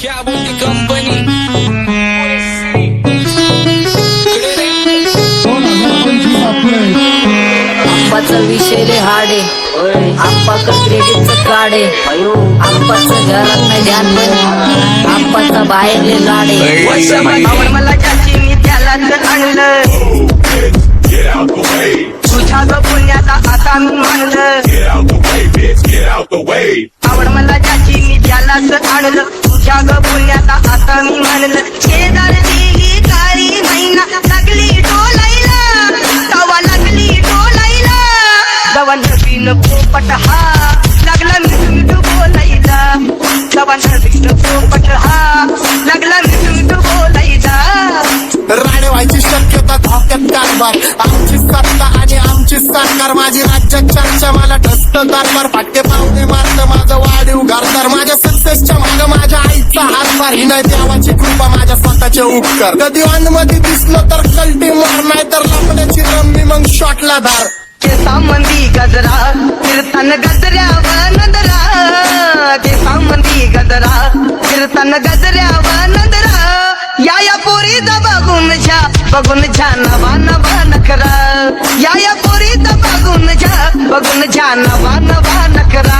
क्या बोलती कंपनी आप्पाचं विषय रे हाडे आप्पाचं क्रेडिटचं काढे आप्पाचं घरात नाही ध्यान पण आप्पाचा बाहेरले लाडे आवड मला ज्याची मी त्यालाच आणलं तुझ्या ग पुण्याचा आता मी मानलं आवड मला ज्याची मी त्यालाच आणलं तुझ्या ग पुण्याचा आता मी मानलं शेजार दिली काळी महिना लागली डोलायला तवा लागली डोलायला जवा नवीन पोपट हा लागला मिठू बोलायला जवा नवीन पोपट हा लागला मिठू बोलायला राणे व्हायची शक्यता धोक्यात कारभार आमची सत्ता आणि आमची सरकार माझी राज्यात चर्चा मला ठसत कारभार फाटके पावणे मारत माझं वाढीव घरदार माझ्या सक्सेसच्या माग माझ्या आईचा हातभार ही नाही देवाची कृपा माझ्या स्वतःचे उपकार कधी मध्ये दिसलं तर कल्टी मार नाही तर लपण्याची रम्मी मग शॉटला धार केसामंदी गजरा फिरताना गजऱ्यावर नजरा केसामंदी गजरा फिरताना गजऱ्यावर नजरा या पोरीचा बघून झा नवा नवा नखरा या पोरीचा बघून झा नवा नवा नखरा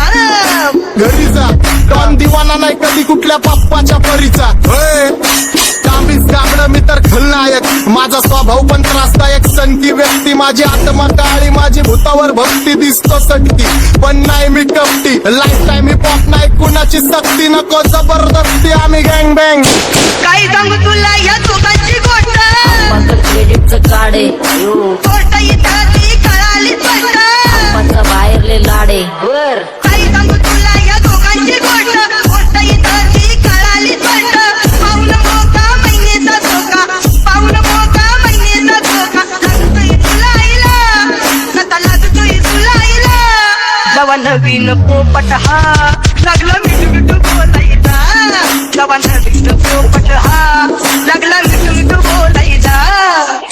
घरी जा डॉन दिवाना नाही कधी कुठल्या पप्पाच्या परीचा कामीच गाबड मी तर खलनायक माझा स्वभाव पण त्रासदायक सनकी व्यक्ती माझी आत्मा काळी माझी भूतावर भक्ती दिसतो सटकी पण नाही मी कपटी लाईफ टाईम ही पॉप नाही कुणाची सक्ती नको जबरदस्ती आम्ही गँग बँग काही सांगू तुला या दोघांची गोष्ट आप्पाचं क्रेडिटचं काढे गोष्ट इथं ती कळाली स्पष्ट आप्पाचा बाहेरले लाडे काही सांगू तुला या दोघांची गोष्ट इथं ती कळाली स्पष्ट पाऊल मोका महिनेचा धोका पाऊल मोका महिनेचा धोका लागतोय तुला आईला नका लागतोय तुला आईला जवा नवीन पोपट हा लागला मिठू बोलायचा जवा नवीन पोपट हा लागला मिठू बोलायचा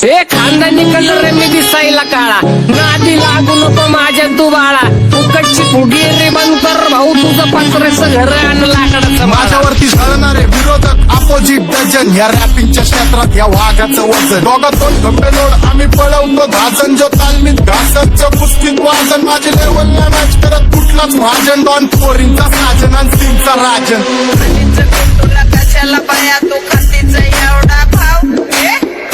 हे खानदानी कलर रे मी दिसायला काळा नादी लागू नको माझ्या तू बाळा फुकटची फुगी रे बंद कर भाऊ तुझं पत्र्याचं घर आणि लाकडाचं माझ्यावरती झळणारे विरोधक अपोजिट डझन या रॅपिंगच्या क्षेत्रात या वाघाचं वजन दोघातून खंबे लोड आम्ही पळवतो धाजन जो तालमीत घासतचं पुस्तीत वाजन माझी लेवल नाही मॅच करत कुठलाच भाजन डॉन पोरींचा साजन आणि सिंगचा राजन तुला कशाला पाया तू खातीच एवढा भाव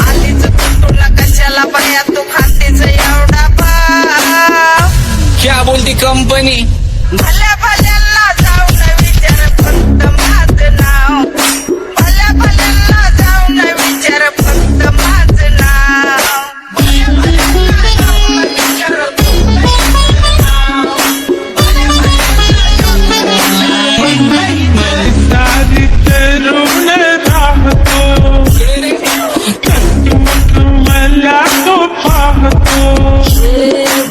आलीच तुला कशाला पाया तू खातीच एवढा भाव क्या बोलती कंपनी भल्या भल्यांना जाऊन विचार फक्त माझं नाव भल्या भल्यांना जाऊन विचार फक्त माझं नाव भल्या भल्यांना जाऊन विचार फक्त माझं नाव भल्या सारी तरुण राहतो मला तो पाहतो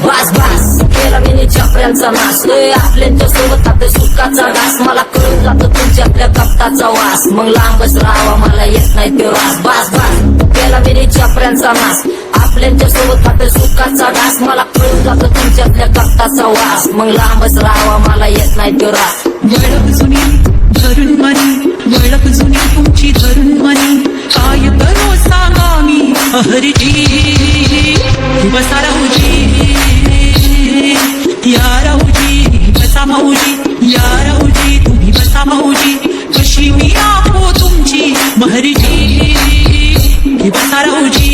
बास बास केला मी चपऱ्यांचा नाश आपल्या सोबत आपल्या सुखाचा घास मला कळून जातो तुमच्यातल्या कपटाचा वास मग लांबच राहावा मला येत नाही तो रास बास बास केला मी चपऱ्यांचा नाश आपल्या सोबत आपल्या सुखाचा घास मला कळून जातो तुमच्यातल्या कपटाचा वास मग लांबच राहावा मला येत नाही तो रास वळख जुनी धरून मनी वळख जुनी तुमची धरून मनी काय करो सांगा मी अहरजी बसा राहूजी या राहूजी बसा भाऊजी या राहूजी तुम्ही बसा भाऊजी कशी मी राहो तुमची महरजी बसा राहूजी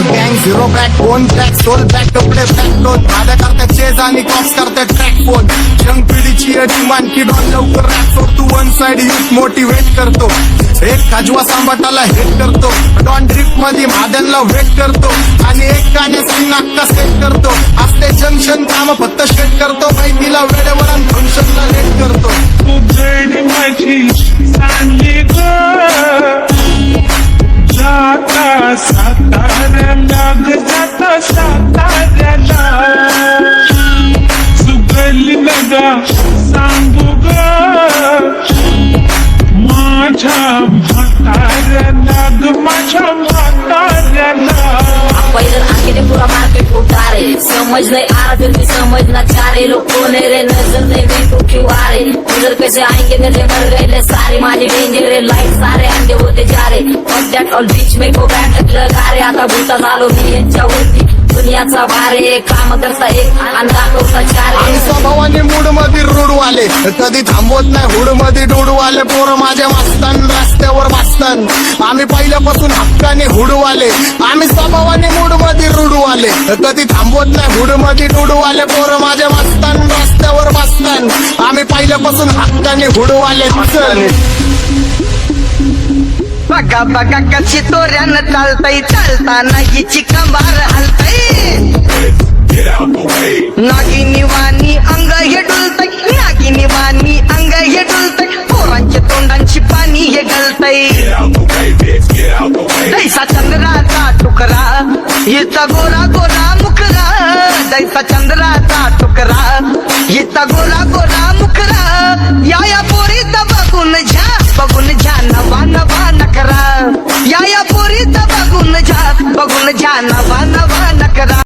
गँग zero back phone track soul back कपडे बॅक दोन भाड्या करतात चेज आणि कॉप्स करतात ट्रॅक फोन यंग पिढीची डिमांड की डॉन लवकर रॅप सोड तू वन साइड युथ मोटिवेट करतो एक काजवा सांबाटाला हेट करतो डॉन ड्रिफ्ट मध्ये महादनला वेट करतो आणि एक गाण्याची नाक्का सेट करतो असते जंक्शन काम फक्त शेट करतो माहितीला वेळेवर आणि फंक्शनला लेट करतो तुझडी माझी चांगली ग जाता साताऱ्याला जाता साताऱ्याला सुगली नगा सांगू ग माझ्या म्हाताऱ्याला ग माझ्या म्हाताऱ्याला पहिलं आखिरे पुरा मार्केट उतारे समज नहीं आ रहा फिर भी समझना चाह रहे लोग कौन है रे नजर नहीं तू क्यों आ रहे उधर कैसे आएंगे मेरे मर गए सारे माझे डेंजर लाईट सारे अंडे होते जा रे और दॅट ऑल बीच में गो बॅट लगा रे आता भूता झालो मी यांच्यावरती दुनियाचा भारे काम करता एक आणि दाखवता चार आणि स्वभावाने मूड मध्ये रूडवाले कधी थांबवत नाही हुड मध्ये डोडवाले पोरं माझ्या मस्तान रस्त्यावर बसतान आम्ही पहिल्यापासून हक्काने हुडवाले आम्ही स्वभावाने मूड मध्ये रूडवाले कधी थांबवत नाही हुड मध्ये डोडवाले पोरं माझ्या मस्तान रस्त्यावर बसतान आम्ही पहिल्यापासून हक्काने हुडवाले बघा बघा कशी तोऱ्यानं चालतय चालताना हिची कंबार हलतय नागिनी वाणी अंग हे डुलतय नागिनी वाणी अंग हे डुलतय पोरांच्या तोंडांची पाणी हे गळतय जैसा चंद्राचा तुकडा हिचा गोरा गोरा मुखरा जैसा चंद्राचा तुकडा हिचा गोरा गोरा मुखरा या पोरीचा बघून झा नवा नवा नकरा या पोरीचा बघून झा नवा नवा नकरा